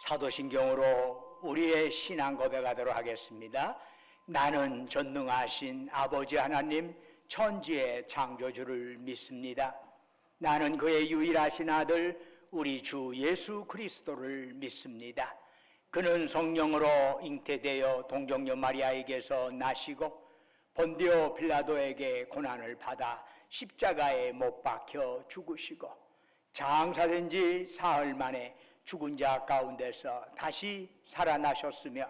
사도신경으로 우리의 신앙 고백하도록 하겠습니다. 나는 전능하신 아버지 하나님 천지의 창조주를 믿습니다. 나는 그의 유일하신 아들 우리 주 예수 그리스도를 믿습니다. 그는 성령으로 잉태되어 동정녀 마리아에게서 나시고 본디오 빌라도에게 고난을 받아 십자가에 못 박혀 죽으시고 장사된 지 사흘 만에 죽은 자 가운데서 다시 살아나셨으며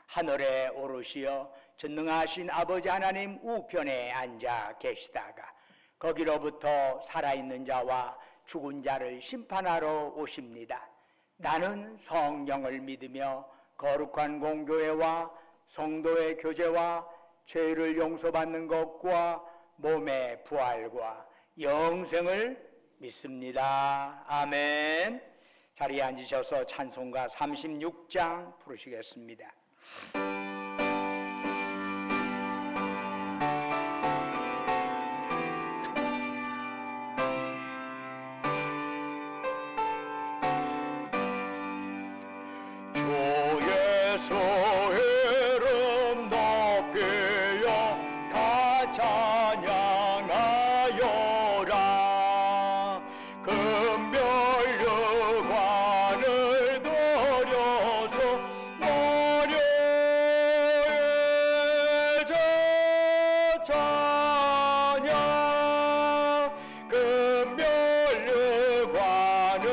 하늘에 오르시어 전능하신 아버지 하나님 우편에 앉아 계시다가 거기로부터 살아있는 자와 죽은 자를 심판하러 오십니다. 나는 성령을 믿으며 거룩한 공교회와 성도의 교제와 죄를 용서받는 것과 몸의 부활과 영생을 믿습니다. 아멘. 자리에 앉으셔서 찬송가 36장 부르시겠습니다. 주 예수 이름 높이여 다 찬양하여라. 금별류관을 들여서 머려의 찬양. 금별류관을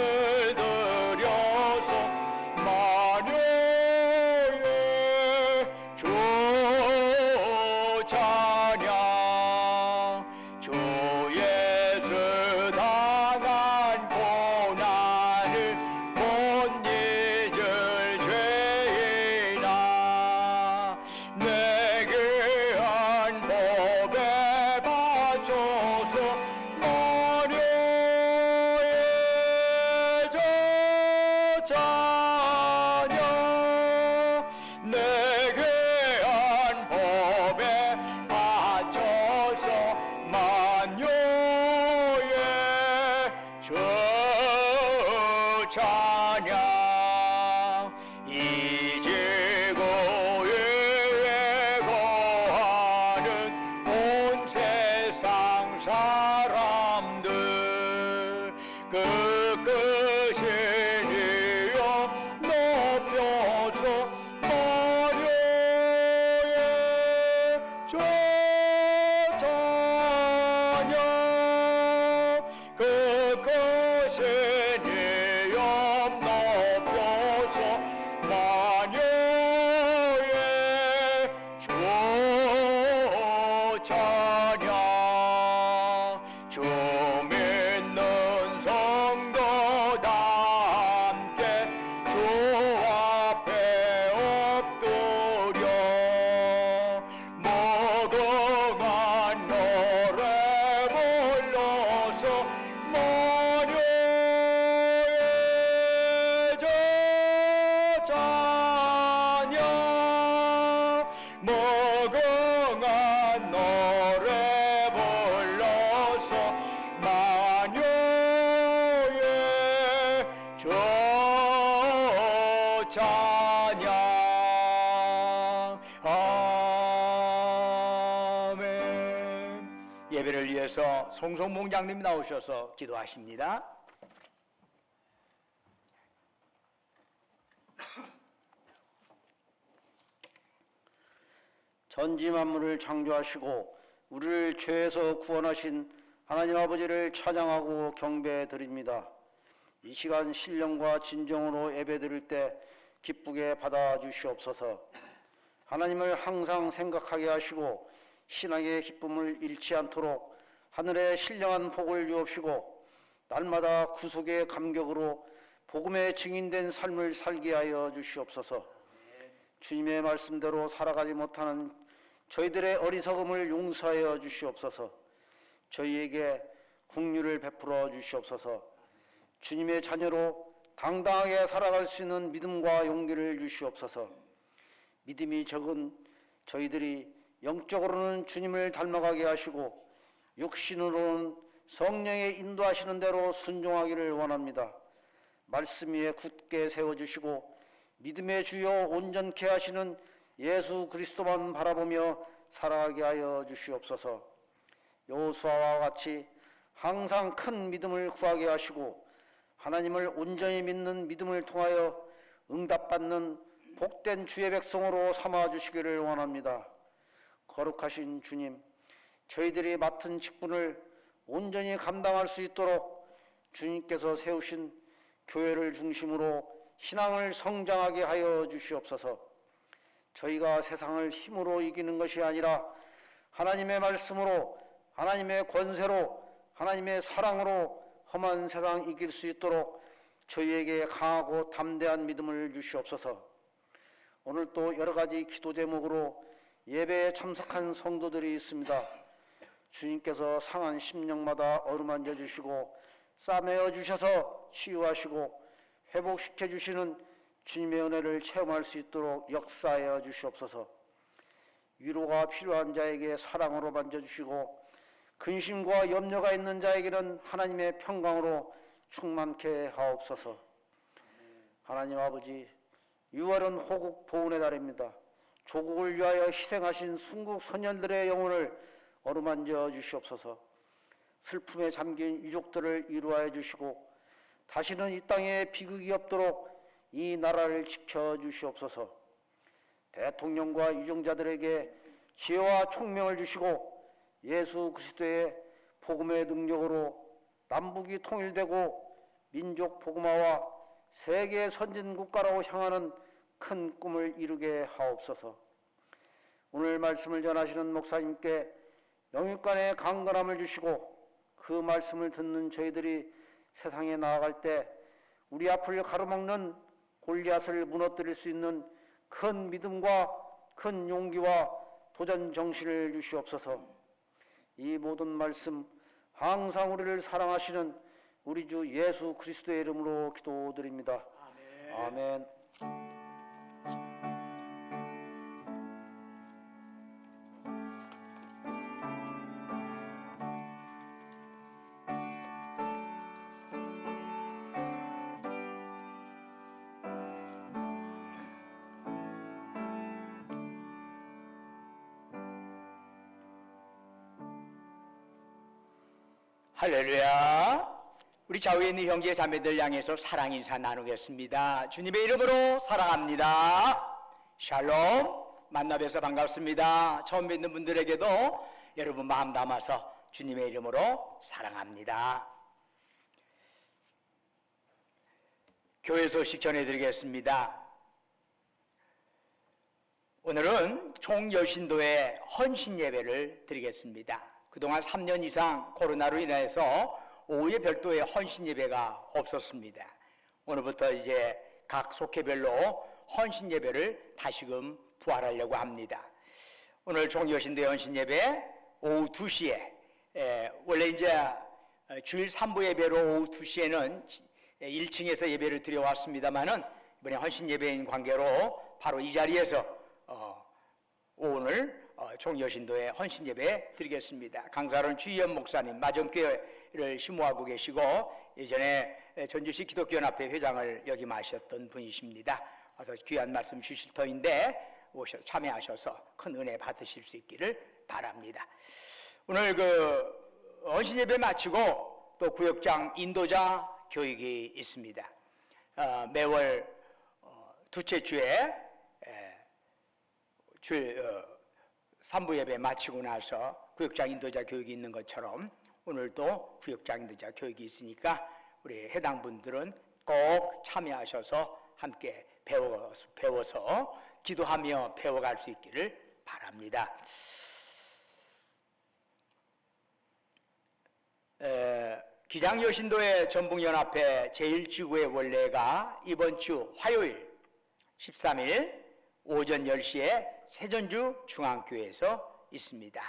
들여서 마녀의 주 찬양. 주 예수 당한 고난을 못 잊을 죄이나 내게 한 법에 바쳐서 마녀의 저 찬양. 내게 한 법에 바쳐서 만요의 저 찬양. 이 지구에 거하는 온 세상 사람들 그 끝인 이여 높여서 마녀의 저 찬양. 그 끝인 이여 높여서 마녀의 저 찬양. 주 믿는 성도 다 함께 주 앞에 엎드려 무궁한 노래 불러서 마녀의 저 찬양. 무궁한 노래 불러서 마녀의 저 찬양. 아멘. 예배를 위해서 송송봉장님 나오셔서 기도하십니다. 전지 만물을 창조하시고 우리를 죄에서 구원하신 하나님 아버지를 찬양하고 경배해 드립니다. 이 시간 신령과 진정으로 예배 드릴 때 기쁘게 받아주시옵소서. 하나님을 항상 생각하게 하시고 신앙의 기쁨을 잃지 않도록 하늘의 신령한 복을 주옵시고 날마다 구속의 감격으로 복음에 증인된 삶을 살게 하여 주시옵소서. 주님의 말씀대로 살아가지 못하는 저희들의 어리석음을 용서하여 주시옵소서. 저희에게 긍휼을 베풀어 주시옵소서. 주님의 자녀로 당당하게 살아갈 수 있는 믿음과 용기를 주시옵소서. 믿음이 적은 저희들이 영적으로는 주님을 닮아가게 하시고 육신으로는 성령의 인도하시는 대로 순종하기를 원합니다. 말씀 위에 굳게 세워주시고 믿음의 주요 온전케 하시는 예수 그리스도만 바라보며 살아가게 하여 주시옵소서. 여호수아와 같이 항상 큰 믿음을 구하게 하시고 하나님을 온전히 믿는 믿음을 통하여 응답받는 복된 주의 백성으로 삼아 주시기를 원합니다. 거룩하신 주님, 저희들이 맡은 직분을 온전히 감당할 수 있도록 주님께서 세우신 교회를 중심으로 신앙을 성장하게 하여 주시옵소서. 저희가 세상을 힘으로 이기는 것이 아니라 하나님의 말씀으로, 하나님의 권세로, 하나님의 사랑으로 험한 세상 이길 수 있도록 저희에게 강하고 담대한 믿음을 주시옵소서. 오늘 또 여러 가지 기도 제목으로 예배에 참석한 성도들이 있습니다. 주님께서 상한 심령마다 어루만져 주시고 싸매어 주셔서 치유하시고 회복시켜 주시는 주님의 은혜를 체험할 수 있도록 역사하여 주시옵소서. 위로가 필요한 자에게 사랑으로 만져주시고 근심과 염려가 있는 자에게는 하나님의 평강으로 충만케 하옵소서. 하나님 아버지, 6월은 호국 보훈의 달입니다. 조국을 위하여 희생하신 순국 선열들의 영혼을 어루만져 주시옵소서. 슬픔에 잠긴 유족들을 위로하여 주시고 다시는 이 땅에 비극이 없도록 이 나라를 지켜 주시옵소서. 대통령과 유정자들에게 지혜와 총명을 주시고 예수 그리스도의 복음의 능력으로 남북이 통일되고 민족 복음화와 세계 선진국가로 향하는 큰 꿈을 이루게 하옵소서. 오늘 말씀을 전하시는 목사님께 영육간의 강건함을 주시고 그 말씀을 듣는 저희들이 세상에 나아갈 때 우리 앞을 가로막는 골리앗을 무너뜨릴 수 있는 큰 믿음과 큰 용기와 도전 정신을 주시옵소서. 이 모든 말씀 항상 우리를 사랑하시는 우리 주 예수 그리스도의 이름으로 기도드립니다. 아멘. 할렐루야. 우리 좌우에 있는 형제 자매들 향해서 사랑 인사 나누겠습니다. 주님의 이름으로 사랑합니다. 샬롬. 만나 뵈서 반갑습니다. 처음 뵙는 분들에게도 여러분 마음 담아서 주님의 이름으로 사랑합니다. 교회 소식 전해드리겠습니다. 오늘은 총여신도의 헌신 예배를 드리겠습니다. 그동안 3년 이상 코로나로 인해서 오후에 별도의 헌신 예배가 없었습니다. 오늘부터 이제 각 속회별로 헌신 예배를 다시금 부활하려고 합니다. 오늘 총여신도의 헌신 예배 오후 2시에 원래 이제 주일 3부 예배로 오후 2시에는 1층에서 예배를 드려왔습니다만은 이번에 헌신 예배인 관계로 바로 이 자리에서 오늘 총여신도의 헌신 예배 드리겠습니다. 강사로는 주희연 목사님, 마정교회를 심호하고 계시고 예전에 전주시 기독교연합회 회장을 역임하셨던 분이십니다. 와서 귀한 말씀 주실 터인데 참여하셔서 큰 은혜 받으실 수 있기를 바랍니다. 오늘 헌신 예배 마치고 또 구역장 인도자 교육이 있습니다. 매월 둘째 주에 3부 예배 마치고 나서 구역장 인도자 교육이 있는 것처럼 오늘도 구역장 인도자 교육이 있으니까 우리 해당 분들은 꼭 참여하셔서 함께 배워서 기도하며 배워갈 수 있기를 바랍니다. 기장여신도의 전북연합회 제1지구의 원래가 이번 주 화요일 13일 오전 10시에 세전주 중앙교회에서 있습니다.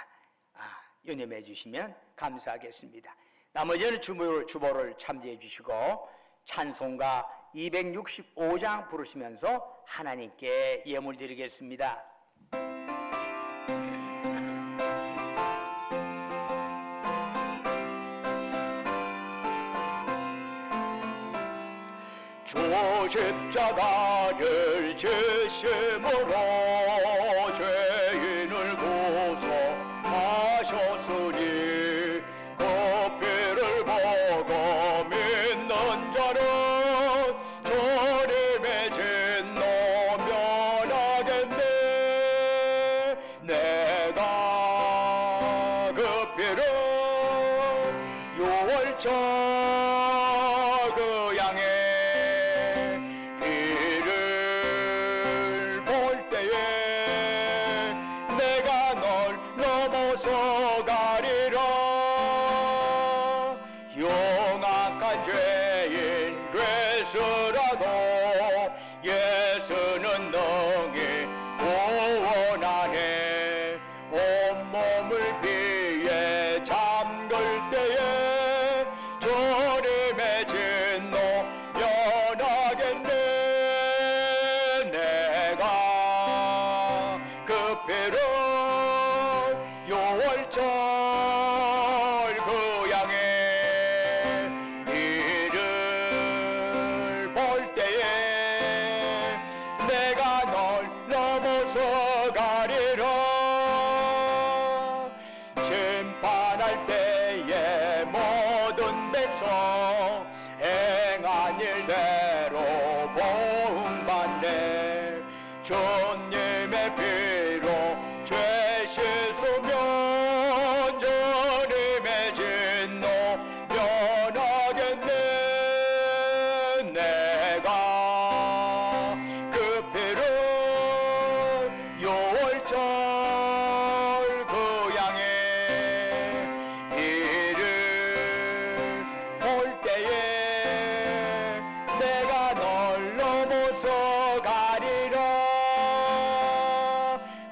연임해 주시면 감사하겠습니다. 나머지는 주보를 참조해 주시고 찬송가 265장 부르시면서 하나님께 예물 드리겠습니다. 주 십자가를 지심으로 죄인을 고소하셨으니 그 피를 보고 믿는 자는 주님의 진노 면하겠네. 내가 그 피를 유월절 그 양의 피를 볼 때에 내가 널 넘어서 가리라. 용악한 죄인 되서라도 예수는 능히 구원하네. 온몸을 피에 잠글 때에 주님의 진노 면하겠네. 내가 그 피를 유월절 그 양의 피를 볼 때에 내가 널 넘어서 가리라. 심판할 때에 모든 백성 행한 일대로 보응받네. 주님의 피로 죄 씻으면 주님의 진노 면하겠네. 내가 그 피를 유월절 그 양의 피를 볼 때에 내가 널 넘어서 가리라.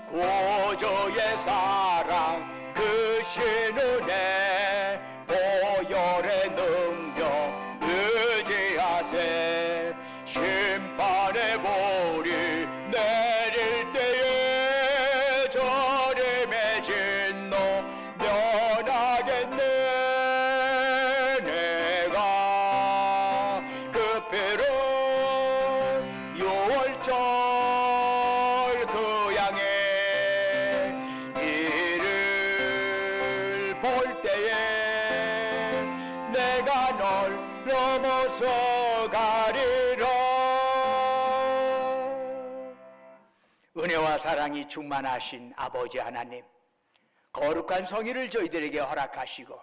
구주의 사랑 그 신은혜 보혈의 능력 의지하세. 심판의 볼이 내릴 때에 주님의 진노 면하겠네. 내가 그 피를 유월절 그 양의 피를 볼 때에 내가 널 넘어서 가리라. 은혜와 사랑이 충만하신 아버지 하나님, 거룩한 성의를 저희들에게 허락하시고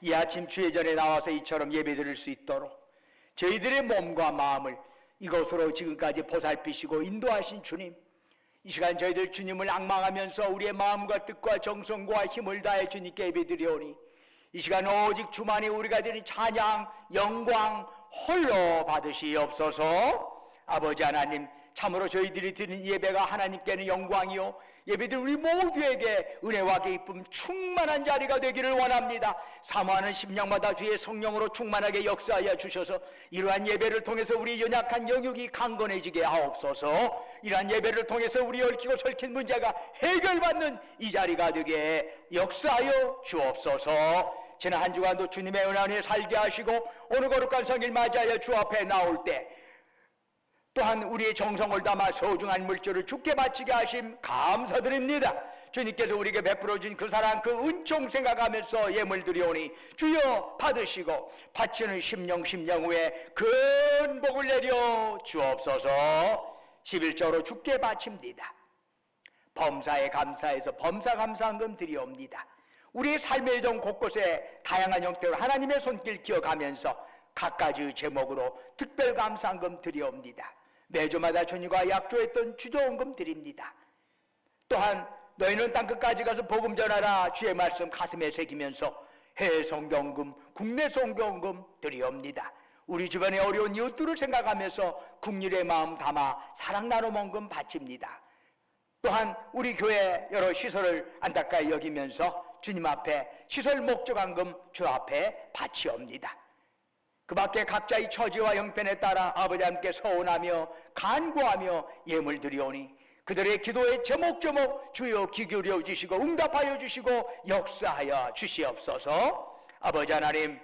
이 아침 주회전에 나와서 이처럼 예배드릴 수 있도록 저희들의 몸과 마음을 이곳으로 지금까지 보살피시고 인도하신 주님, 이 시간 저희들 주님을 앙망하면서 우리의 마음과 뜻과 정성과 힘을 다해 주님께 예배드리오니 이 시간 오직 주만이 우리가 드린 찬양, 영광 홀로 받으시옵소서. 아버지 하나님, 참으로 저희들이 드린 예배가 하나님께는 영광이요 예배들 우리 모두에게 은혜와 기쁨 충만한 자리가 되기를 원합니다. 사모하는 심령마다 주의 성령으로 충만하게 역사하여 주셔서 이러한 예배를 통해서 우리 연약한 영육이 강건해지게 하옵소서. 이러한 예배를 통해서 우리 얽히고 설킨 문제가 해결받는 이 자리가 되게 역사하여 주옵소서. 지난 한 주간도 주님의 은혜 안에 살게 하시고 오늘 거룩한 성일 맞이하여 주 앞에 나올 때 또한 우리의 정성을 담아 소중한 물질을 주께 바치게 하심 감사드립니다. 주님께서 우리에게 베풀어 준 그 사랑 그 은총 생각하면서 예물 드리오니 주여 받으시고 바치는 심령 후에 큰 복을 내려 주옵소서. 11조로 주께 바칩니다. 범사에 감사해서 범사 감사한금 드리옵니다. 우리의 삶의 정 곳곳에 다양한 형태로 하나님의 손길 기어가면서 각가지 제목으로 특별 감사한금 드리옵니다. 매주마다 주님과 약조했던 주조원금 드립니다. 또한 너희는 땅끝까지 가서 복음 전하라 주의 말씀 가슴에 새기면서 해외 성경금, 국내 성경금 드리옵니다. 우리 주변의 어려운 이웃들을 생각하면서 국률의 마음 담아 사랑 나눔원금 바칩니다. 또한 우리 교회 여러 시설을 안타까이 여기면서 주님 앞에 시설 목적한금 주 앞에 바치옵니다. 그 밖에 각자의 처지와 형편에 따라 아버지 함께 서원하며 간구하며 예물 드리오니 그들의 기도에 제목제목 주여 귀 기울여 주시고 응답하여 주시고 역사하여 주시옵소서. 아버지 하나님,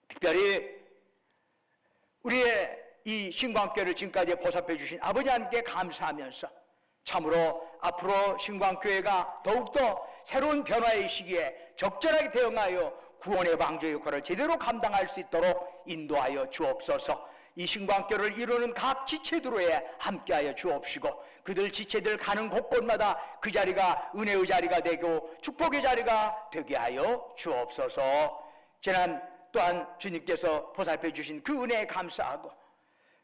특별히 우리의 이 신광교회를 지금까지 보살펴 주신 아버지 하나님께 감사하면서 참으로 앞으로 신광교회가 더욱더 새로운 변화의 시기에 적절하게 대응하여 구원의 방주의 역할을 제대로 감당할 수 있도록 인도하여 주옵소서. 이 신광교회를 이루는 각 지체들에 함께하여 주옵시고 그들 지체들 가는 곳곳마다 그 자리가 은혜의 자리가 되고 축복의 자리가 되게 하여 주옵소서. 지난 또한 주님께서 보살펴 주신 그 은혜에 감사하고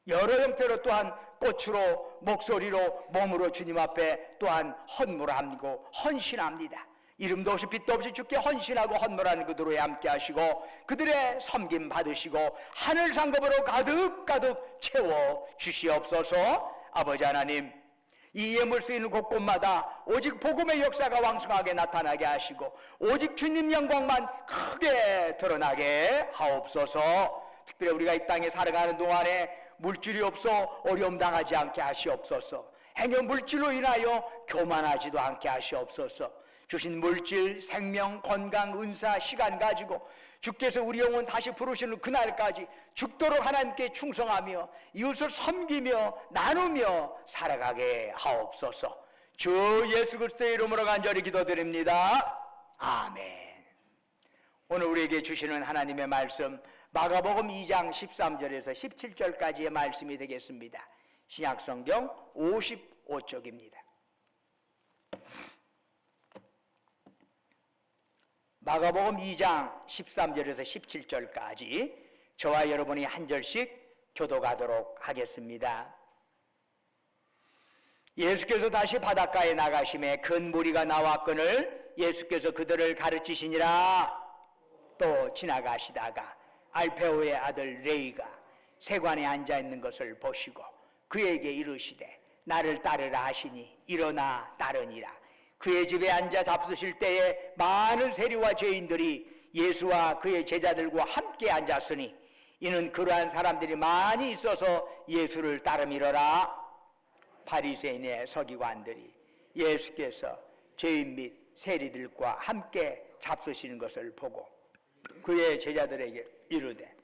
여러 형태로 또한 꽃으로 목소리로 몸으로 주님 앞에 또한 헌물하고 헌신합니다. 이름도 없이 빛도 없이 주께 헌신하고 헌물하는 그들에 함께 하시고 그들의 섬김 받으시고 하늘 상급으로 가득가득 채워 주시옵소서. 아버지 하나님, 이 예물 쓰이는 곳곳마다 오직 복음의 역사가 왕성하게 나타나게 하시고 오직 주님 영광만 크게 드러나게 하옵소서. 특별히 우리가 이 땅에 살아가는 동안에 물질이 없어 어려움 당하지 않게 하시옵소서. 행여 물질로 인하여 교만하지도 않게 하시옵소서. 주신 물질, 생명, 건강, 은사, 시간 가지고 주께서 우리 영혼 다시 부르시는 그날까지 죽도록 하나님께 충성하며 이웃을 섬기며 나누며 살아가게 하옵소서. 주 예수 그리스도의 이름으로 간절히 기도드립니다. 아멘. 오늘 우리에게 주시는 하나님의 말씀 마가복음 2장 13절에서 17절까지의 말씀이 되겠습니다. 신약성경 55쪽입니다. 마가복음 2장 13절에서 17절까지 저와 여러분이 한 절씩 교독하도록 하겠습니다. 예수께서 다시 바닷가에 나가심에 큰 무리가 나왔거늘 예수께서 그들을 가르치시니라. 또 지나가시다가 알페오의 아들 레이가 세관에 앉아있는 것을 보시고 그에게 이르시되 나를 따르라 하시니 일어나 따르니라. 그의 집에 앉아 잡수실 때에 많은 세리와 죄인들이 예수와 그의 제자들과 함께 앉았으니 이는 그러한 사람들이 많이 있어서 예수를 따르미러라. 바리새인의 서기관들이 예수께서 죄인 및 세리들과 함께 잡수시는 것을 보고 그의 제자들에게 이르되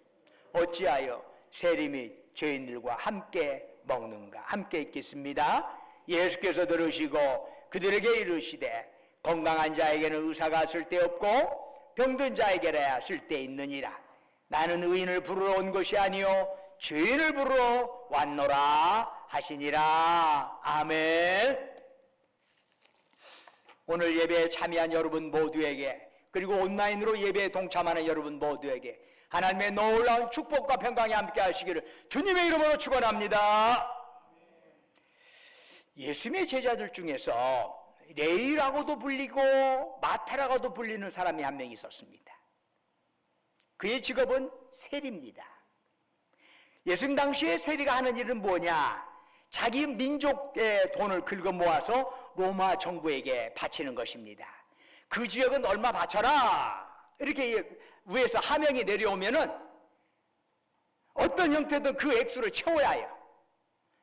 어찌하여 세리 및 죄인들과 함께 먹는가. 함께 있겠습니다. 예수께서 들으시고 그들에게 이르시되 건강한 자에게는 의사가 쓸데없고 병든 자에게라야 쓸데있느니라. 나는 의인을 부르러 온 것이 아니요 죄인을 부르러 왔노라 하시니라. 아멘. 오늘 예배에 참여한 여러분 모두에게 그리고 온라인으로 예배에 동참하는 여러분 모두에게 하나님의 놀라운 축복과 평강이 함께 하시기를 주님의 이름으로 축원합니다. 예수님의 제자들 중에서 레이라고도 불리고 마태라고도 불리는 사람이 한 명 있었습니다. 그의 직업은 세리입니다. 예수님 당시에 세리가 하는 일은 뭐냐? 자기 민족의 돈을 긁어 모아서 로마 정부에게 바치는 것입니다. 그 지역은 얼마 바쳐라 이렇게 위에서 하명이 내려오면은 어떤 형태든 그 액수를 채워야 해요.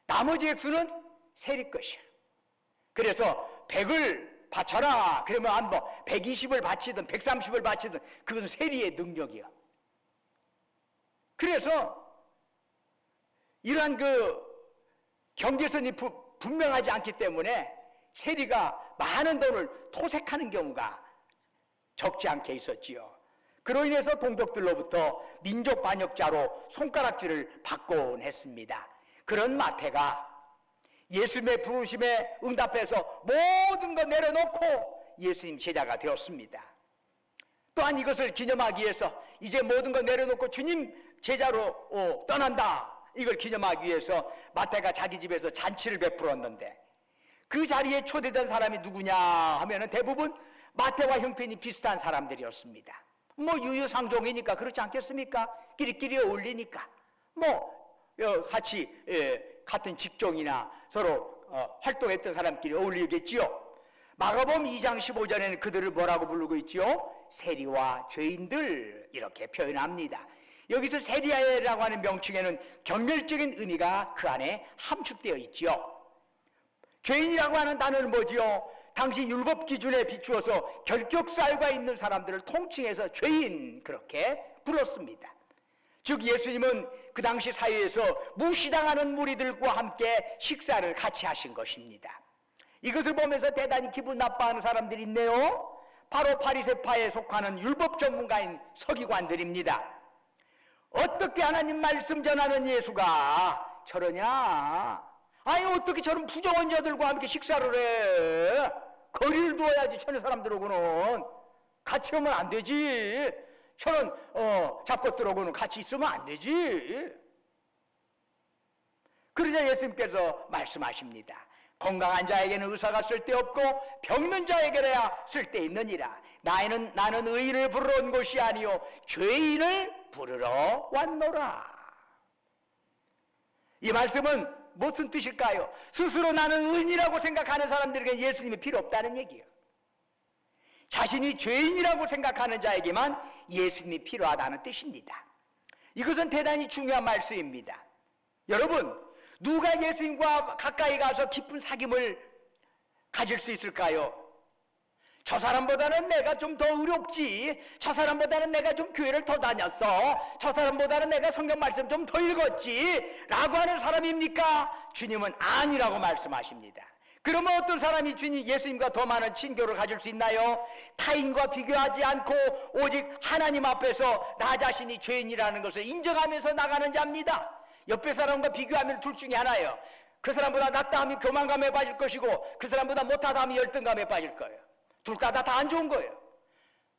나머지 액수는 세리 것이야. 그래서 100을 바쳐라 그러면 한 번 120을 바치든 130을 바치든 그것은 세리의 능력이요. 그래서 이러한 그 경계선이 분명하지 않기 때문에 세리가 많은 돈을 토색하는 경우가 적지 않게 있었지요. 그로 인해서 동족들로부터 민족 반역자로 손가락질을 받곤 했습니다. 그런 마태가 예수님의 부르심에 응답해서 모든 것 내려놓고 예수님 제자가 되었습니다. 또한 이것을 기념하기 위해서 이제 모든 것 내려놓고 주님 제자로 떠난다. 이걸 기념하기 위해서 마태가 자기 집에서 잔치를 베풀었는데 그 자리에 초대된 사람이 누구냐 하면은 대부분 마태와 형편이 비슷한 사람들이었습니다. 뭐 유유상종이니까 그렇지 않겠습니까? 끼리끼리 어울리니까 같이 같은 직종이나 서로 활동했던 사람끼리 어울리겠지요. 마가복음 2장 15절에는 그들을 뭐라고 부르고 있지요? 세리와 죄인들 이렇게 표현합니다. 여기서 세리라고 하는 명칭에는 경멸적인 의미가 그 안에 함축되어 있지요. 죄인이라고 하는 단어는 뭐지요? 당시 율법 기준에 비추어서 결격살과 있는 사람들을 통칭해서 죄인 그렇게 불렀습니다. 즉 예수님은 그 당시 사회에서 무시당하는 무리들과 함께 식사를 같이 하신 것입니다. 이것을 보면서 대단히 기분 나빠하는 사람들이 있네요. 바로 바리새파에 속하는 율법 전문가인 서기관들입니다. 어떻게 하나님 말씀 전하는 예수가 저러냐? 아니 어떻게 저런 부정한 자들과 함께 식사를 해? 거리를 두어야지. 저런 사람들하고는 같이 오면 안 되지. 저런 잡것들하고는 같이 있으면 안 되지. 그러자 예수님께서 말씀하십니다. 건강한 자에게는 의사가 쓸데없고 병든 자에게야 쓸데있느니라. 나는 의인을 부르러 온 것이 아니요 죄인을 부르러 왔노라. 이 말씀은 무슨 뜻일까요? 스스로 나는 의인이라고 생각하는 사람들에게 예수님이 필요 없다는 얘기예요. 자신이 죄인이라고 생각하는 자에게만 예수님이 필요하다는 뜻입니다. 이것은 대단히 중요한 말씀입니다. 여러분, 누가 예수님과 가까이 가서 깊은 사귐을 가질 수 있을까요? 저 사람보다는 내가 좀 더 의롭지, 저 사람보다는 내가 좀 교회를 더 다녔어, 저 사람보다는 내가 성경 말씀 좀 더 읽었지 라고 하는 사람입니까? 주님은 아니라고 말씀하십니다. 그러면 어떤 사람이 예수님과 더 많은 친교를 가질 수 있나요? 타인과 비교하지 않고 오직 하나님 앞에서 나 자신이 죄인이라는 것을 인정하면서 나가는 자입니다. 옆에 사람과 비교하면 둘 중에 하나예요. 그 사람보다 낫다 하면 교만감에 빠질 것이고 그 사람보다 못하다 하면 열등감에 빠질 거예요. 둘 다 안 좋은 거예요.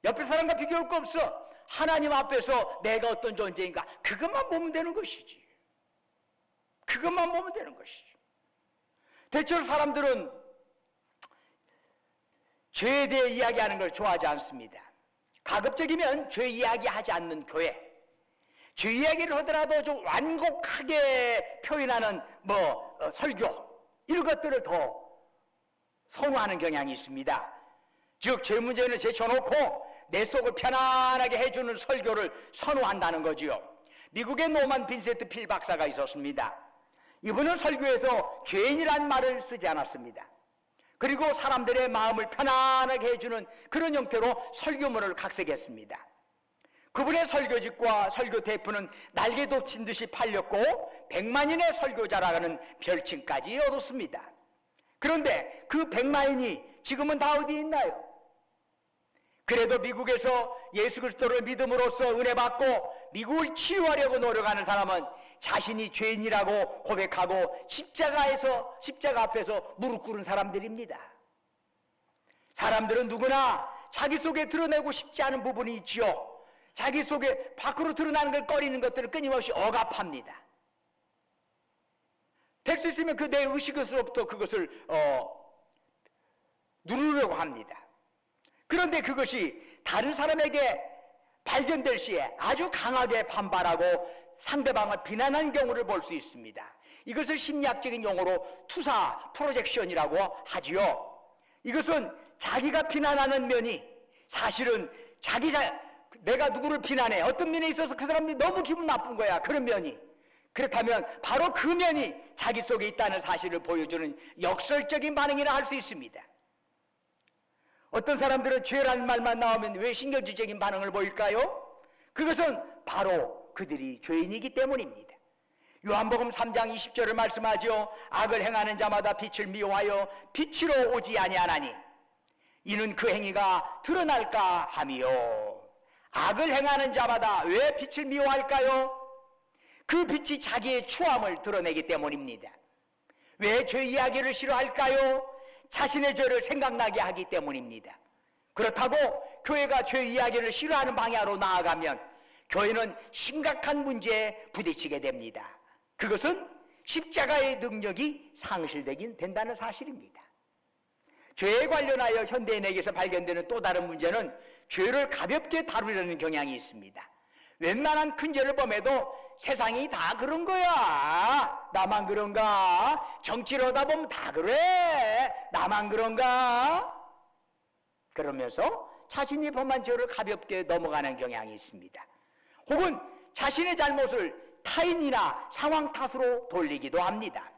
옆에 사람과 비교할 거 없어. 하나님 앞에서 내가 어떤 존재인가 그것만 보면 되는 것이지. 그것만 보면 되는 것이지. 대체로 사람들은 죄에 대해 이야기하는 걸 좋아하지 않습니다. 가급적이면 죄 이야기하지 않는 교회, 죄 이야기를 하더라도 좀 완곡하게 표현하는 설교 이런 것들을 더 선호하는 경향이 있습니다. 즉 죄 문제는 제쳐놓고 내 속을 편안하게 해주는 설교를 선호한다는 거지요. 미국의 노만 빈센트 필 박사가 있었습니다. 이분은 설교에서 죄인이란 말을 쓰지 않았습니다. 그리고 사람들의 마음을 편안하게 해주는 그런 형태로 설교문을 각색했습니다. 그분의 설교집과 설교 테이프는 날개 돋친 듯이 팔렸고 100만인의 설교자라는 별칭까지 얻었습니다. 그런데 그 100만인이 지금은 다 어디 있나요? 그래도 미국에서 예수 그리스도를 믿음으로써 은혜 받고 미국을 치유하려고 노력하는 사람은 자신이 죄인이라고 고백하고 십자가 앞에서 무릎 꿇은 사람들입니다. 사람들은 누구나 자기 속에 드러내고 싶지 않은 부분이 있지요. 자기 속에 밖으로 드러나는 걸 꺼리는 것들을 끊임없이 억압합니다. 될 수 있으면 그 내 의식으로부터 그것을 누르려고 합니다. 그런데 그것이 다른 사람에게 발견될 시에 아주 강하게 반발하고 상대방을 비난하는 경우를 볼 수 있습니다. 이것을 심리학적인 용어로 투사 프로젝션이라고 하지요. 이것은 자기가 비난하는 면이 사실은 내가 누구를 비난해 어떤 면에 있어서 그 사람이 너무 기분 나쁜 거야. 그런 면이. 그렇다면 바로 그 면이 자기 속에 있다는 사실을 보여주는 역설적인 반응이라 할 수 있습니다. 어떤 사람들은 죄라는 말만 나오면 왜 신경질적인 반응을 보일까요? 그것은 바로 그들이 죄인이기 때문입니다. 요한복음 3장 20절을 말씀하죠. 악을 행하는 자마다 빛을 미워하여 빛으로 오지 아니하나니 이는 그 행위가 드러날까 함이요. 악을 행하는 자마다 왜 빛을 미워할까요? 그 빛이 자기의 추함을 드러내기 때문입니다. 왜 죄 이야기를 싫어할까요? 자신의 죄를 생각나게 하기 때문입니다. 그렇다고 교회가 죄 이야기를 싫어하는 방향으로 나아가면 교회는 심각한 문제에 부딪히게 됩니다. 그것은 십자가의 능력이 상실되긴 된다는 사실입니다. 죄에 관련하여 현대인에게서 발견되는 또 다른 문제는 죄를 가볍게 다루려는 경향이 있습니다. 웬만한 큰 죄를 범해도 세상이 다 그런 거야. 나만 그런가? 정치를 하다 보면 다 그래. 나만 그런가? 그러면서 자신이 범한 죄를 가볍게 넘어가는 경향이 있습니다. 혹은 자신의 잘못을 타인이나 상황 탓으로 돌리기도 합니다.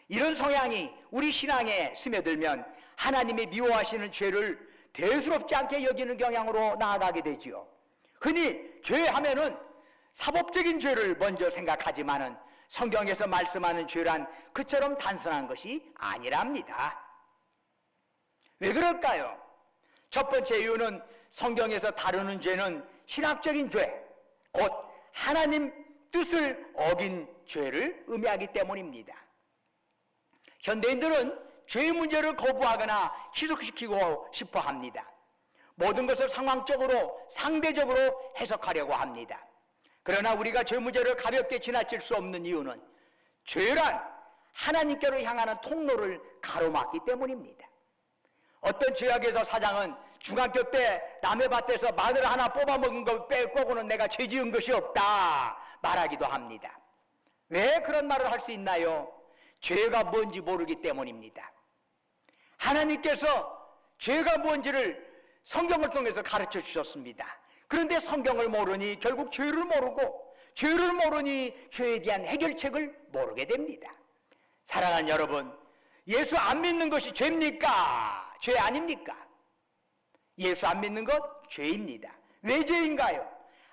이런 성향이 우리 신앙에 스며들면 하나님이 미워하시는 죄를 대수롭지 않게 여기는 경향으로 나아가게 되지요. 흔히 죄하면은 사법적인 죄를 먼저 생각하지만은 성경에서 말씀하는 죄란 그처럼 단순한 것이 아니랍니다. 왜 그럴까요? 첫 번째 이유는 성경에서 다루는 죄는 신학적인 죄, 곧 하나님 뜻을 어긴 죄를 의미하기 때문입니다. 현대인들은 죄의 문제를 거부하거나 희석시키고 싶어 합니다. 모든 것을 상황적으로, 상대적으로 해석하려고 합니다. 그러나 우리가 죄 문제를 가볍게 지나칠 수 없는 이유는 죄란 하나님께로 향하는 통로를 가로막기 때문입니다. 어떤 죄악에서 사장은 중학교 때 남의 밭에서 마늘 하나 뽑아먹은 것 빼고는 내가 죄 지은 것이 없다 말하기도 합니다. 왜 그런 말을 할 수 있나요? 죄가 뭔지 모르기 때문입니다. 하나님께서 죄가 뭔지를 성경을 통해서 가르쳐 주셨습니다. 그런데 성경을 모르니 결국 죄를 모르고, 죄를 모르니 죄에 대한 해결책을 모르게 됩니다. 사랑하는 여러분, 예수 안 믿는 것이 죄입니까? 죄 아닙니까? 예수 안 믿는 것 죄입니다. 왜 죄인가요?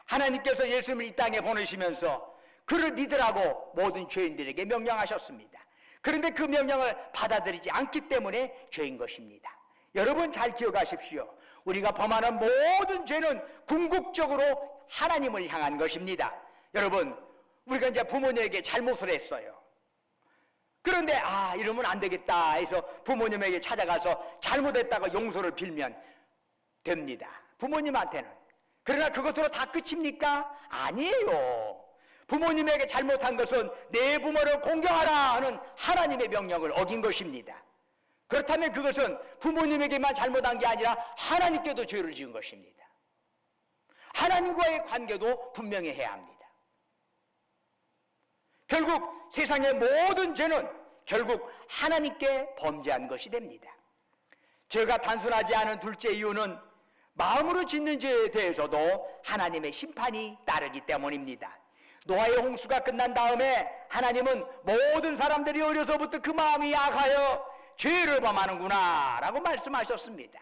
하나님께서 예수님을 이 땅에 보내시면서 그를 믿으라고 모든 죄인들에게 명령하셨습니다. 그런데 그 명령을 받아들이지 않기 때문에 죄인 것입니다. 여러분 잘 기억하십시오. 우리가 범하는 모든 죄는 궁극적으로 하나님을 향한 것입니다. 여러분, 우리가 이제 부모님에게 잘못을 했어요. 그런데 이러면 안 되겠다 해서 부모님에게 찾아가서 잘못했다고 용서를 빌면 됩니다. 부모님한테는. 그러나 그것으로 다 끝입니까? 아니에요. 부모님에게 잘못한 것은 내 부모를 공경하라 하는 하나님의 명령을 어긴 것입니다. 그렇다면 그것은 부모님에게만 잘못한 게 아니라 하나님께도 죄를 지은 것입니다. 하나님과의 관계도 분명히 해야 합니다. 결국 세상의 모든 죄는 결국 하나님께 범죄한 것이 됩니다. 죄가 단순하지 않은 둘째 이유는 마음으로 짓는 죄에 대해서도 하나님의 심판이 따르기 때문입니다. 노아의 홍수가 끝난 다음에 하나님은 모든 사람들이 어려서부터 그 마음이 약하여 죄를 범하는구나 라고 말씀하셨습니다.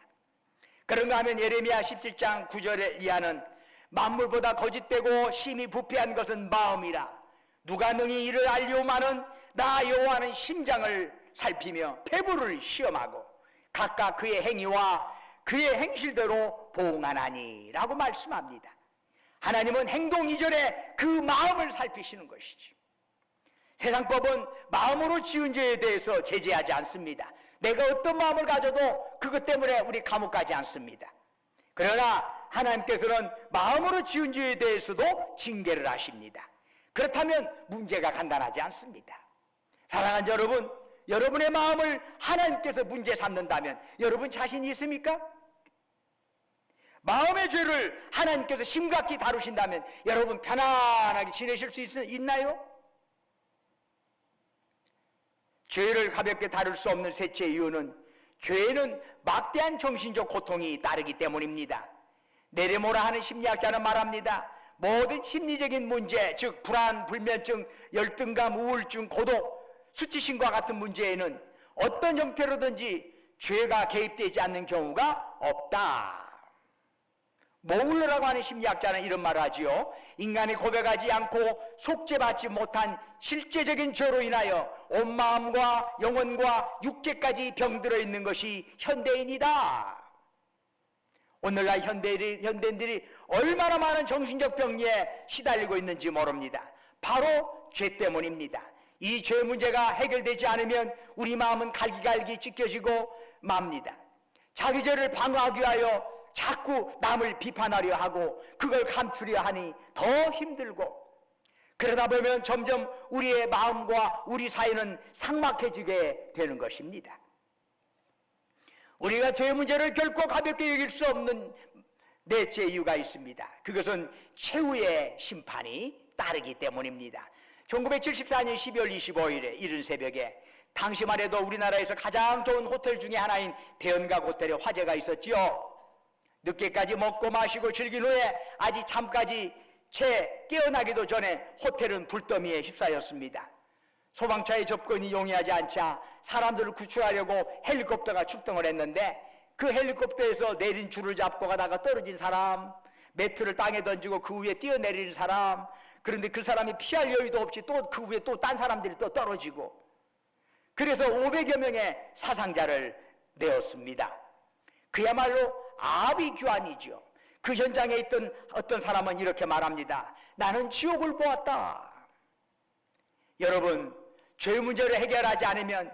그런가 하면 예레미야 17장 9절에 이하는 만물보다 거짓되고 심히 부패한 것은 마음이라 누가 능히 이를 알리오마는 나 여호와는 심장을 살피며 폐부를 시험하고 각각 그의 행위와 그의 행실대로 보응하나니 라고 말씀합니다. 하나님은 행동 이전에 그 마음을 살피시는 것이지. 세상법은 마음으로 지은 죄에 대해서 제재하지 않습니다. 내가 어떤 마음을 가져도 그것 때문에 우리 감옥 가지 않습니다. 그러나 하나님께서는 마음으로 지은 죄에 대해서도 징계를 하십니다. 그렇다면 문제가 간단하지 않습니다. 사랑하는 여러분, 여러분의 마음을 하나님께서 문제 삼는다면 여러분 자신이 있습니까? 마음의 죄를 하나님께서 심각히 다루신다면 여러분 편안하게 지내실 수 있나요? 죄를 가볍게 다룰 수 없는 셋째 이유는 죄에는 막대한 정신적 고통이 따르기 때문입니다. 네레모라 하는 심리학자는 말합니다. 모든 심리적인 문제, 즉 불안, 불면증, 열등감, 우울증, 고독, 수치심과 같은 문제에는 어떤 형태로든지 죄가 개입되지 않는 경우가 없다. 모울러라고 하는 심리학자는 이런 말을 하지요. 인간이 고백하지 않고 속죄받지 못한 실제적인 죄로 인하여 온 마음과 영혼과 육체까지 병들어 있는 것이 현대인이다. 오늘날 현대인들이 얼마나 많은 정신적 병리에 시달리고 있는지 모릅니다. 바로 죄 때문입니다. 이 죄 문제가 해결되지 않으면 우리 마음은 갈기갈기 찢겨지고 맙니다. 자기 죄를 방어하기 위하여 자꾸 남을 비판하려 하고 그걸 감추려 하니 더 힘들고, 그러다 보면 점점 우리의 마음과 우리 사이는 삭막해지게 되는 것입니다. 우리가 죄 문제를 결코 가볍게 여길 수 없는 넷째 이유가 있습니다. 그것은 최후의 심판이 따르기 때문입니다. 1974년 12월 25일에 이른 새벽에 당시만 해도 우리나라에서 가장 좋은 호텔 중에 하나인 대연각 호텔에 화재가 있었지요. 늦게까지 먹고 마시고 즐긴 후에 아직 잠까지 채 깨어나기도 전에 호텔은 불더미에 휩싸였습니다. 소방차의 접근이 용이하지 않자 사람들을 구출하려고 헬리콥터가 출동을 했는데 그 헬리콥터에서 내린 줄을 잡고 가다가 떨어진 사람, 매트를 땅에 던지고 그 위에 뛰어내리는 사람, 그런데 그 사람이 피할 여유도 없이 또 그 위에 또 딴 사람들이 또 떨어지고, 그래서 500여 명의 사상자를 내었습니다. 그야말로 아비규환이죠. 그 현장에 있던 어떤 사람은 이렇게 말합니다. 나는 지옥을 보았다. 여러분, 죄 문제를 해결하지 않으면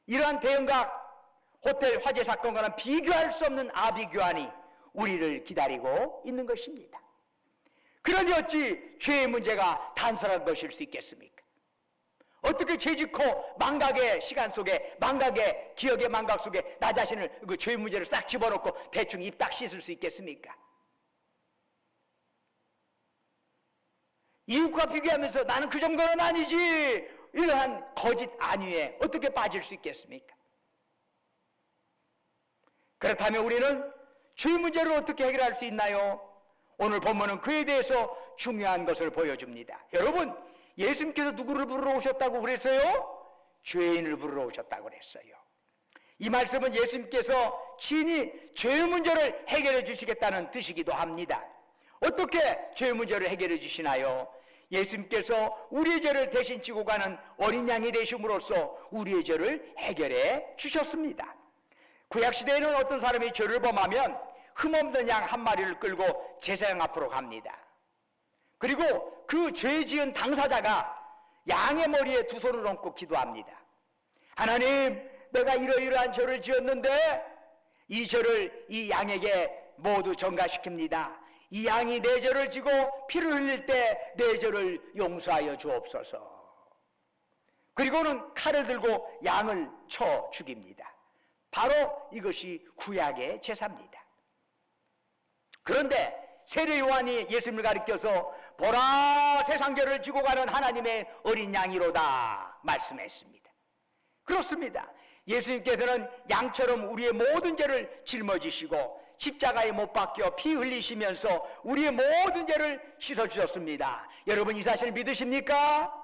이러한 대형각 호텔 화재 사건과는 비교할 수 없는 아비규환이 우리를 기다리고 있는 것입니다. 그러니 어찌 죄의 문제가 단순한 것일 수 있겠습니까? 어떻게 죄짓고 망각의 시간 속에, 망각의 기억의 망각 속에 나 자신을 그 죄의 문제를 싹 집어넣고 대충 입 딱 씻을 수 있겠습니까? 이웃과 비교하면서 나는 그 정도는 아니지, 이러한 거짓 안위에 어떻게 빠질 수 있겠습니까? 그렇다면 우리는 죄의 문제를 어떻게 해결할 수 있나요? 오늘 본문은 그에 대해서 중요한 것을 보여줍니다. 여러분, 예수님께서 누구를 부르러 오셨다고 그랬어요? 죄인을 부르러 오셨다고 그랬어요. 이 말씀은 예수님께서 친히 죄의 문제를 해결해 주시겠다는 뜻이기도 합니다. 어떻게 죄의 문제를 해결해 주시나요? 예수님께서 우리의 죄를 대신 지고 가는 어린 양이 되심으로써 우리의 죄를 해결해 주셨습니다. 구약시대에는 어떤 사람이 죄를 범하면 흠없는 양 한 마리를 끌고 제사장 앞으로 갑니다. 그리고 그 죄 지은 당사자가 양의 머리에 두 손을 얹고 기도합니다. 하나님, 내가 이러이러한 죄를 지었는데 이 죄를 이 양에게 모두 전가시킵니다. 이 양이 내 죄를 지고 피를 흘릴 때 내 죄를 용서하여 주옵소서. 그리고는 칼을 들고 양을 쳐 죽입니다. 바로 이것이 구약의 제사입니다. 그런데 세례 요한이 예수님을 가리켜서 보라, 세상 죄를 지고 가는 하나님의 어린 양이로다 말씀했습니다. 그렇습니다. 예수님께서는 양처럼 우리의 모든 죄를 짊어지시고 십자가에 못 박혀 피 흘리시면서 우리의 모든 죄를 씻어주셨습니다. 여러분, 이 사실 믿으십니까?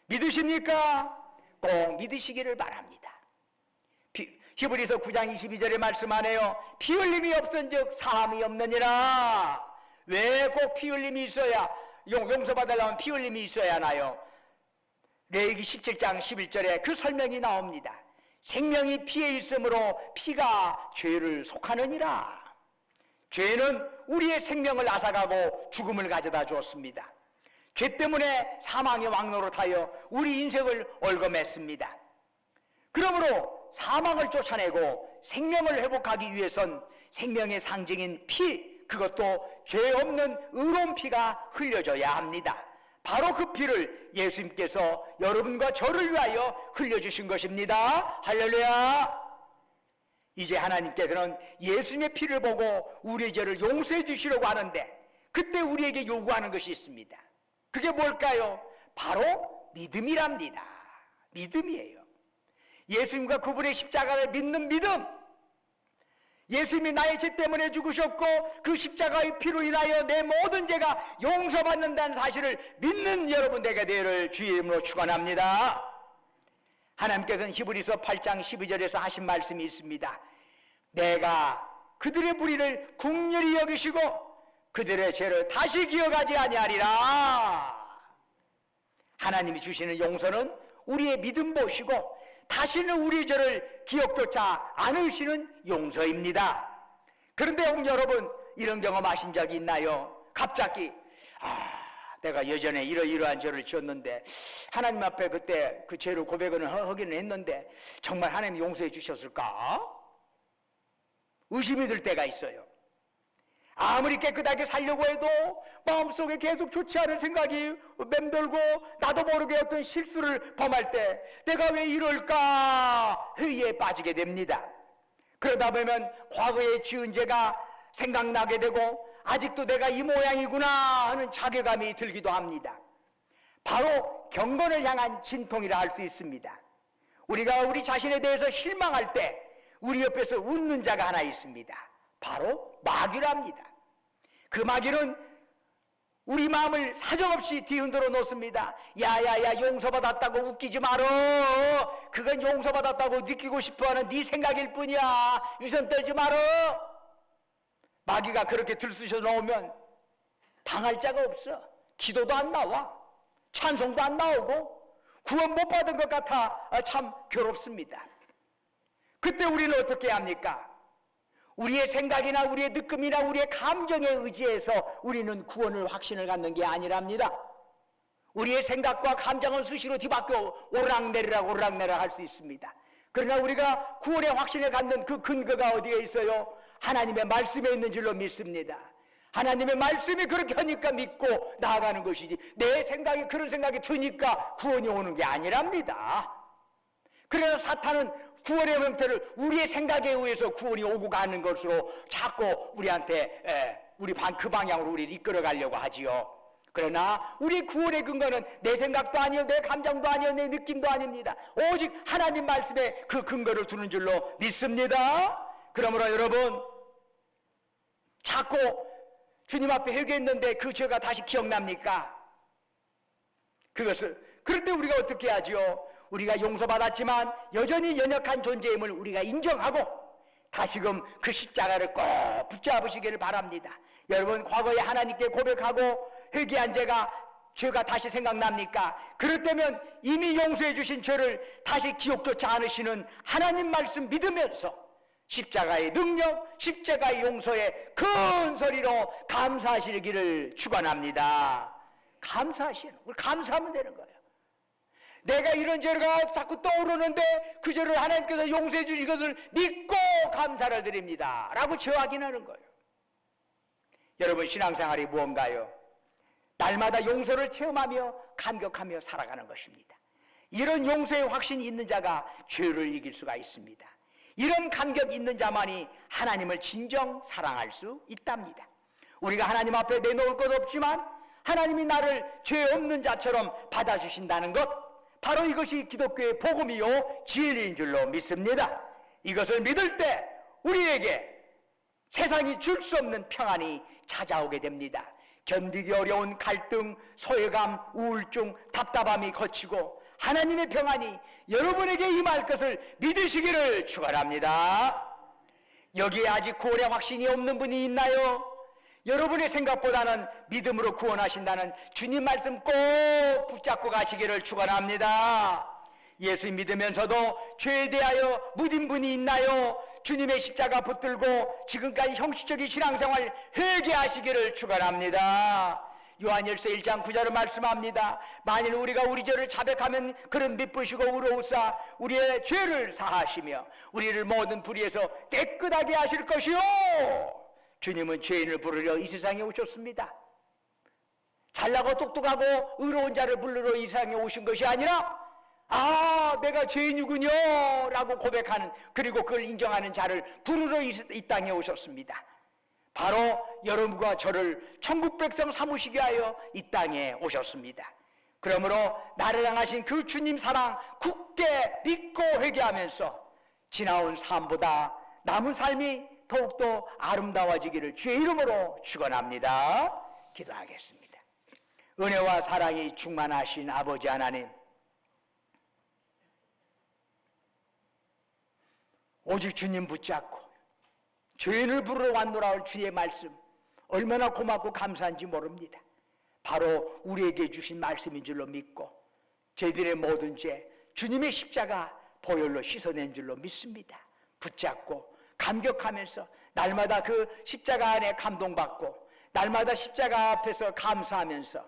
믿으십니까? 꼭 믿으시기를 바랍니다. 히브리서 9장 22절에 말씀하네요. 피 흘림이 없은즉 사함이 없느니라. 왜 꼭 피 흘림이 있어야, 용서받으려면 피 흘림이 있어야 하나요? 레위기 17장 11절에 그 설명이 나옵니다. 생명이 피에 있으므로 피가 죄를 속하느니라. 죄는 우리의 생명을 앗아가고 죽음을 가져다 주었습니다. 죄 때문에 사망의 왕노릇하여 우리 인생을 얽어맸습니다. 그러므로 사망을 쫓아내고 생명을 회복하기 위해선 생명의 상징인 피, 그것도 죄 없는 의로운 피가 흘려져야 합니다. 바로 그 피를 예수님께서 여러분과 저를 위하여 흘려주신 것입니다. 할렐루야. 이제 하나님께서는 예수님의 피를 보고 우리의 죄를 용서해 주시려고 하는데, 그때 우리에게 요구하는 것이 있습니다. 그게 뭘까요? 바로 믿음이랍니다. 믿음이에요. 예수님과 그분의 십자가를 믿는 믿음. 예수님이 나의 죄 때문에 죽으셨고 그 십자가의 피로 인하여 내 모든 죄가 용서받는다는 사실을 믿는 여러분 되게 되기를 주의 이름으로 축원합니다. 하나님께서는 히브리서 8장 12절에서 하신 말씀이 있습니다. 내가 그들의 불의를 긍휼히 여기시고 그들의 죄를 다시 기억하지 아니하리라. 하나님이 주시는 용서는 우리의 믿음 보시고 다시는 우리의 죄를 기억조차 않으시는 용서입니다. 그런데 여러분, 이런 경험하신 적이 있나요? 갑자기 내가 예전에 이러이러한 죄를 지었는데 하나님 앞에 그때 그 죄를 고백은 하기는 했는데 정말 하나님이 용서해 주셨을까? 의심이 들 때가 있어요. 아무리 깨끗하게 살려고 해도 마음속에 계속 좋지 않은 생각이 맴돌고 나도 모르게 어떤 실수를 범할 때 내가 왜 이럴까 회의에 빠지게 됩니다. 그러다 보면 과거에 지은 죄가 생각나게 되고 아직도 내가 이 모양이구나 하는 자괴감이 들기도 합니다. 바로 경건을 향한 진통이라 할 수 있습니다. 우리가 우리 자신에 대해서 실망할 때 우리 옆에서 웃는 자가 하나 있습니다. 바로 마귀랍니다. 그 마귀는 우리 마음을 사정없이 뒤흔들어 놓습니다. 야야야, 용서받았다고 웃기지 말어. 그건 용서받았다고 느끼고 싶어하는 네 생각일 뿐이야. 유선 떨지 말어. 마귀가 그렇게 들쑤셔 놓으면 당할 자가 없어. 기도도 안 나와. 찬송도 안 나오고 구원 못 받은 것 같아 참 괴롭습니다. 그때 우리는 어떻게 합니까? 우리의 생각이나 우리의 느낌이나 우리의 감정에 의지해서 우리는 구원을 확신을 갖는 게 아니랍니다. 우리의 생각과 감정은 수시로 뒤바뀌어 오르락내리락 할 수 있습니다. 그러나 우리가 구원의 확신을 갖는 그 근거가 어디에 있어요? 하나님의 말씀에 있는 줄로 믿습니다. 하나님의 말씀이 그렇게 하니까 믿고 나아가는 것이지, 내 생각이 그런 생각이 드니까 구원이 오는 게 아니랍니다. 그래서 사탄은 구원의 형태를 우리의 생각에 의해서 구원이 오고 가는 것으로 자꾸 우리한테 그 방향으로 우리를 이끌어 가려고 하지요. 그러나 우리 구원의 근거는 내 생각도 아니요, 내 감정도 아니요, 내 느낌도 아닙니다. 오직 하나님 말씀에 그 근거를 두는 줄로 믿습니다. 그러므로 여러분, 자꾸 주님 앞에 회개했는데 그 죄가 다시 기억납니까? 그럴 때 우리가 어떻게 하지요? 우리가 용서받았지만 여전히 연약한 존재임을 우리가 인정하고 다시금 그 십자가를 꼭 붙잡으시기를 바랍니다. 여러분, 과거에 하나님께 고백하고 회개한 죄가 다시 생각납니까? 그럴 때면 이미 용서해 주신 죄를 다시 기억조차 않으시는 하나님 말씀 믿으면서 십자가의 능력, 십자가의 용서에 큰 소리로 감사하시기를 축원합니다. 감사하면 되는 거예요. 내가 이런 죄가 자꾸 떠오르는데 그 죄를 하나님께서 용서해 주신 것을 믿고 감사를 드립니다 라고 재확인하는 거예요. 여러분, 신앙생활이 무언가요? 날마다 용서를 체험하며 감격하며 살아가는 것입니다. 이런 용서의 확신이 있는 자가 죄를 이길 수가 있습니다. 이런 감격이 있는 자만이 하나님을 진정 사랑할 수 있답니다. 우리가 하나님 앞에 내놓을 것 없지만 하나님이 나를 죄 없는 자처럼 받아주신다는 것, 바로 이것이 기독교의 복음이요 진리인 줄로 믿습니다. 이것을 믿을 때 우리에게 세상이 줄 수 없는 평안이 찾아오게 됩니다. 견디기 어려운 갈등, 소외감, 우울증, 답답함이 거치고 하나님의 평안이 여러분에게 임할 것을 믿으시기를 축원합니다. 여기에 아직 구원의 확신이 없는 분이 있나요? 여러분의 생각보다는 믿음으로 구원하신다는 주님 말씀 꼭 붙잡고 가시기를 축원합니다. 예수 믿으면서도 죄에 대하여 무딘 분이 있나요? 주님의 십자가 붙들고 지금까지 형식적인 신앙생활 회개하시기를 축원합니다. 요한일서 1장 9절을 말씀합니다. 만일 우리가 우리 죄를 자백하면 그는 미쁘시고 의로우사 우리의 죄를 사하시며 우리를 모든 불의에서 깨끗하게 하실 것이요. 주님은 죄인을 부르려 이 세상에 오셨습니다. 잘나고 똑똑하고 의로운 자를 부르러 이 세상에 오신 것이 아니라 내가 죄인이군요 라고 고백하는, 그리고 그걸 인정하는 자를 부르러 이 땅에 오셨습니다. 바로 여러분과 저를 천국 백성 삼으시게 하여 이 땅에 오셨습니다. 그러므로 나를 향하신 그 주님 사랑 굳게 믿고 회개하면서 지나온 삶보다 남은 삶이 더욱더 아름다워지기를 주의 이름으로 축원합니다. 기도하겠습니다. 은혜와 사랑이 충만하신 아버지 하나님, 오직 주님 붙잡고 죄인을 부르러 왔노라 할 주의 말씀 얼마나 고맙고 감사한지 모릅니다. 바로 우리에게 주신 말씀인 줄로 믿고 저희들의 모든 죄 주님의 십자가 보혈로 씻어낸 줄로 믿습니다. 붙잡고 감격하면서 날마다 그 십자가 안에 감동받고 날마다 십자가 앞에서 감사하면서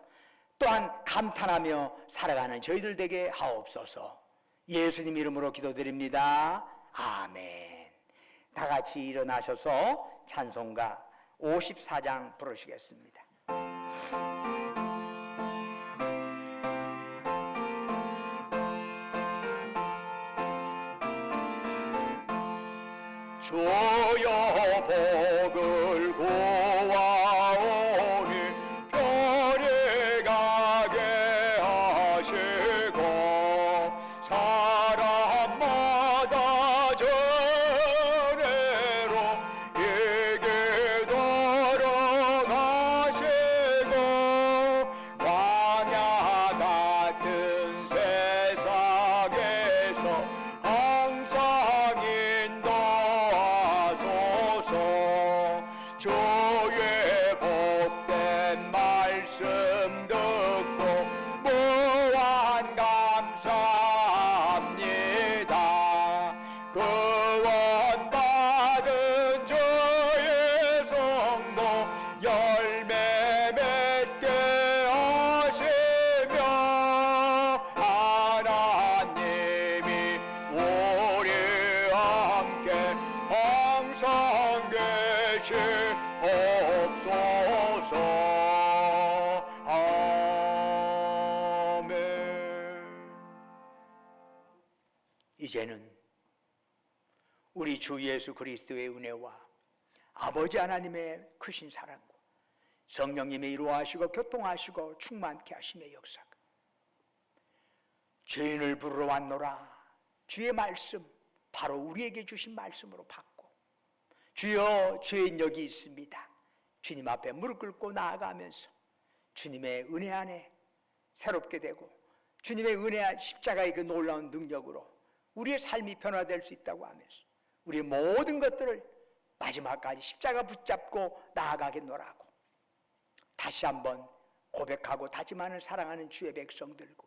또한 감탄하며 살아가는 저희들 되게 하옵소서. 예수님 이름으로 기도드립니다. 아멘. 다 같이 일어나셔서 찬송가 54장 부르시겠습니다. 주여 복을 구하오니 별에 가게 하시고 사람마다 전례로 이게 돌아가시 주시옵소서. 아멘. 이제는 우리 주 예수 그리스도의 은혜와 아버지 하나님의 크신 사랑과 성령님의 이루하시고 교통하시고 충만케 하심의 역사가 죄인을 부르러 왔노라 주의 말씀 바로 우리에게 주신 말씀으로 받고 주여 죄인 여기 있습니다. 주님 앞에 무릎 꿇고 나아가면서 주님의 은혜 안에 새롭게 되고 주님의 은혜한 십자가의 그 놀라운 능력으로 우리의 삶이 변화될 수 있다고 하면서 우리의 모든 것들을 마지막까지 십자가 붙잡고 나아가겠노라고 다시 한번 고백하고 다짐하는 사랑하는 주의 백성들과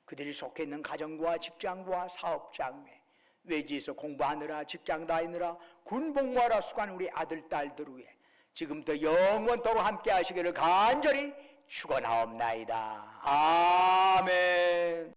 그들이 속해 있는 가정과 직장과 사업장 외 외지에서 공부하느라 직장 다니느라 군복무하러 수고하는 우리 아들 딸들 위해 지금부터 영원토록 함께 하시기를 간절히 축원하옵나이다. 아멘.